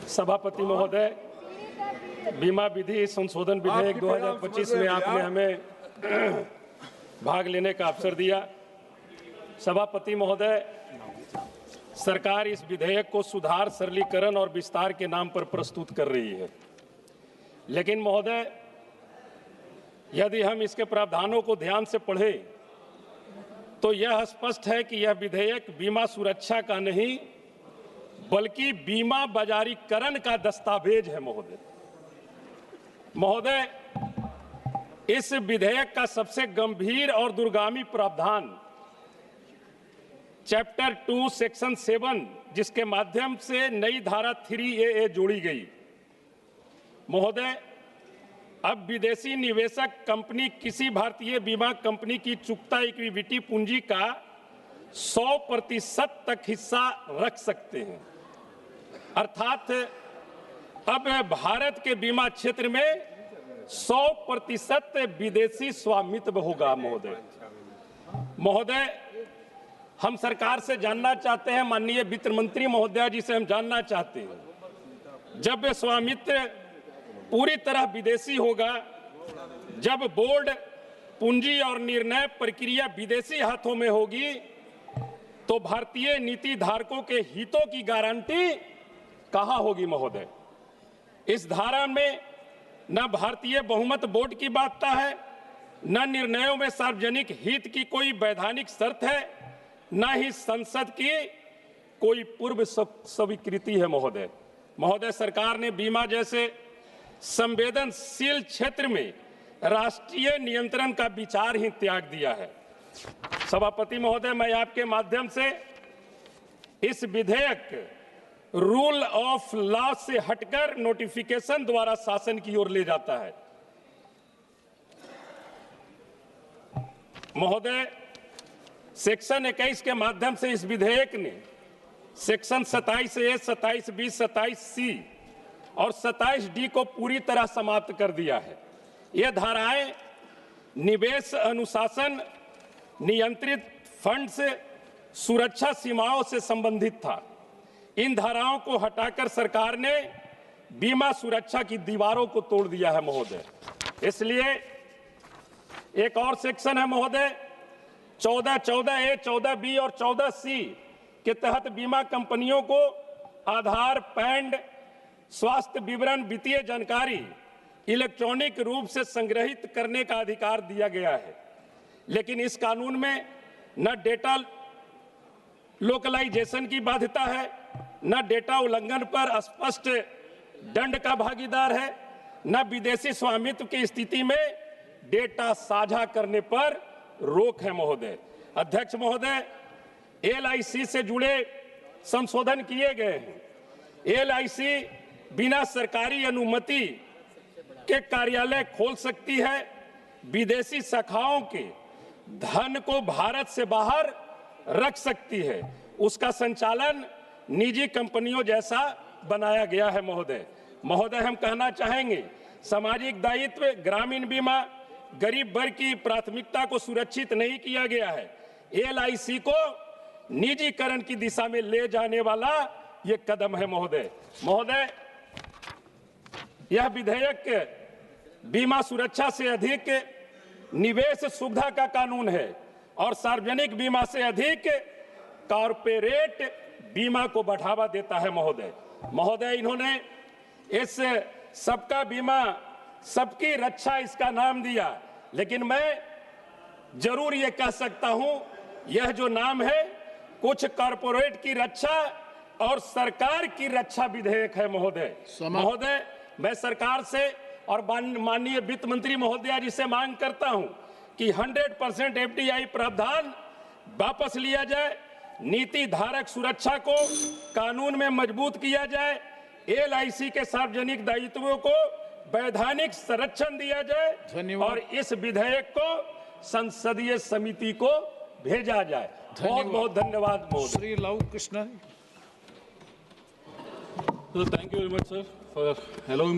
सभापति महोदय, बीमा विधि संशोधन विधेयक 2025 में आपने हमें भाग लेने का अवसर दिया। सभापति महोदय, सरकार इस विधेयक को सुधार, सरलीकरण और विस्तार के नाम पर प्रस्तुत कर रही है, लेकिन महोदय यदि हम इसके प्रावधानों को ध्यान से पढ़ें तो यह स्पष्ट है कि यह विधेयक बीमा सुरक्षा का नहीं बल्कि बीमा बाजारीकरण का दस्तावेज है। महोदय, इस विधेयक का सबसे गंभीर और दूरगामी प्रावधान चैप्टर 2 सेक्शन 7, जिसके माध्यम से नई धारा 3AA जोड़ी गई। महोदय, अब विदेशी निवेशक कंपनी किसी भारतीय बीमा कंपनी की चुकता इक्विटी पूंजी का 100% तक हिस्सा रख सकते हैं, अर्थात अब भारत के बीमा क्षेत्र में 100% विदेशी स्वामित्व होगा। महोदय, हम सरकार से जानना चाहते हैं, माननीय वित्त मंत्री महोदया जी से हम जानना चाहते हैं, जब वे स्वामित्व पूरी तरह विदेशी होगा, जब बोर्ड पूंजी और निर्णय प्रक्रिया विदेशी हाथों में होगी, तो भारतीय नीति धारकों के हितों की गारंटी कहां होगी। महोदय, इस धारा में न भारतीय बहुमत बोर्ड की बाध्यता है, न निर्णयों में सार्वजनिक हित की कोई वैधानिक शर्त है, न ही संसद की कोई पूर्व स्वीकृति है। महोदय, सरकार ने बीमा जैसे संवेदनशील क्षेत्र में राष्ट्रीय नियंत्रण का विचार ही त्याग दिया है। सभापति महोदय, मैं आपके माध्यम से इस विधेयक रूल ऑफ लॉ से हटकर नोटिफिकेशन द्वारा शासन की ओर ले जाता है। महोदय, सेक्शन 21 के माध्यम से इस विधेयक ने सेक्शन 27A, 27B, 27C और 27D को पूरी तरह समाप्त कर दिया है। ये धाराएं निवेश अनुशासन, नियंत्रित फंड से सुरक्षा सीमाओं से संबंधित था। इन धाराओं को हटाकर सरकार ने बीमा सुरक्षा की दीवारों को तोड़ दिया है। महोदय, इसलिए एक और सेक्शन है महोदय, 14A, 14B और 14C के तहत बीमा कंपनियों को आधार, पैन, स्वास्थ्य विवरण, वित्तीय जानकारी इलेक्ट्रॉनिक रूप से संग्रहित करने का अधिकार दिया गया है, लेकिन इस कानून में न डेटा लोकलाइजेशन की बाध्यता है, न डेटा उल्लंघन पर स्पष्ट दंड का भागीदार है, न विदेशी स्वामित्व की स्थिति में डेटा साझा करने पर रोक है। महोदय अध्यक्ष महोदय, LIC से जुड़े संशोधन किए गए हैं। LIC बिना सरकारी अनुमति के कार्यालय खोल सकती है, विदेशी शाखाओं के धन को भारत से बाहर रख सकती है, उसका संचालन निजी कंपनियों जैसा बनाया गया है। महोदय, हम कहना चाहेंगे, सामाजिक दायित्व, ग्रामीण बीमा, गरीब वर्ग की प्राथमिकता को सुरक्षित नहीं किया गया है। LIC को निजीकरण की दिशा में ले जाने वाला ये कदम है। महोदय, यह विधेयक बीमा सुरक्षा से अधिक निवेश सुविधा का कानून है और सार्वजनिक बीमा से अधिक कॉर्पोरेट बीमा को बढ़ावा देता है। महोदय, इन्होंने इस सबका बीमा, सबकी रक्षा इसका नाम दिया, लेकिन मैं जरूर ये कह सकता हूं, यह जो नाम है कुछ कॉर्पोरेट की रक्षा और सरकार की रक्षा विधेयक है। महोदय, मैं सरकार से और माननीय वित्त मंत्री महोदया जी से मांग करता हूं कि 100% FDI प्रावधान वापस लिया जाए, नीति धारक सुरक्षा को कानून में मजबूत किया जाए, LIC के सार्वजनिक दायित्वों को वैधानिक संरक्षण दिया जाए और इस विधेयक को संसदीय समिति को भेजा जाए। बहुत बहुत धन्यवाद महोदय। Shri Lav Krishna. Thank you very much, sir, for allowing me